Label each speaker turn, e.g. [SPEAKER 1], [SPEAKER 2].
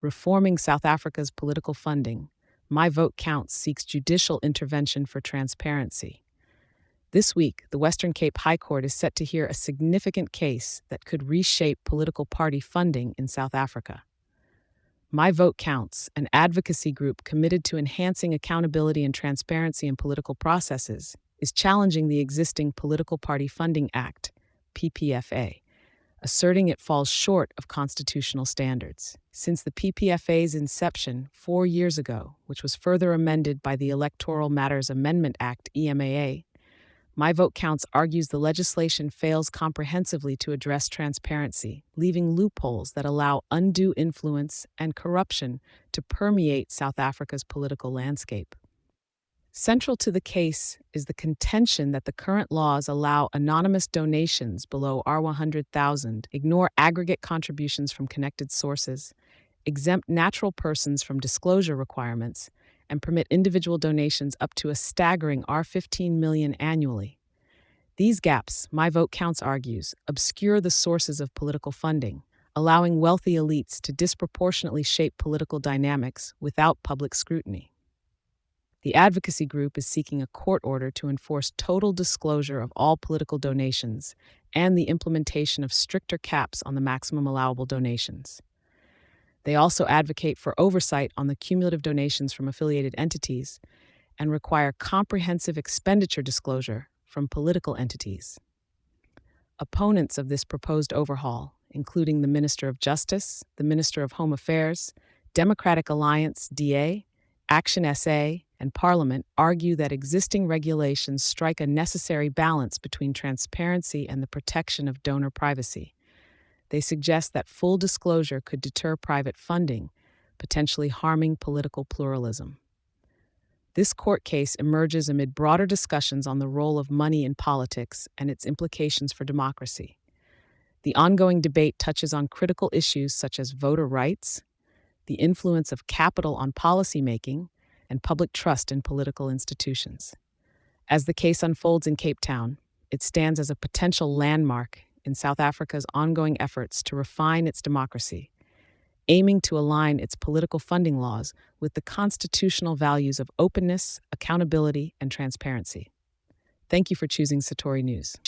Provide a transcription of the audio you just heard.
[SPEAKER 1] Reforming South Africa's political funding, My Vote Counts seeks judicial intervention for transparency. This week, the Western Cape High Court is set to hear a significant case that could reshape political party funding in South Africa. My Vote Counts, an advocacy group committed to enhancing accountability and transparency in political processes, is challenging the existing Political Party Funding Act, PPFA, asserting it falls short of constitutional standards. Since the PPFA's inception 4 years ago, which was further amended by the Electoral Matters Amendment Act, EMAA, My Vote Counts argues the legislation fails comprehensively to address transparency, leaving loopholes that allow undue influence and corruption to permeate South Africa's political landscape. Central to the case is the contention that the current laws allow anonymous donations below R100,000, ignore aggregate contributions from connected sources, exempt natural persons from disclosure requirements, and permit individual donations up to a staggering R15 million annually. These gaps, My Vote Counts argues, obscure the sources of political funding, allowing wealthy elites to disproportionately shape political dynamics without public scrutiny. The advocacy group is seeking a court order to enforce total disclosure of all political donations and the implementation of stricter caps on the maximum allowable donations. They also advocate for oversight on the cumulative donations from affiliated entities and require comprehensive expenditure disclosure from political entities. Opponents of this proposed overhaul, including the Minister of Justice, the Minister of Home Affairs, Democratic Alliance, DA, ActionSA, and Parliament, argue that existing regulations strike a necessary balance between transparency and the protection of donor privacy. They suggest that full disclosure could deter private funding, potentially harming political pluralism. This court case emerges amid broader discussions on the role of money in politics and its implications for democracy. The ongoing debate touches on critical issues such as voter rights, the influence of capital on policymaking, and public trust in political institutions. As the case unfolds in Cape Town, it stands as a potential landmark in South Africa's ongoing efforts to refine its democracy, aiming to align its political funding laws with the constitutional values of openness, accountability, and transparency. Thank you for choosing Satori News.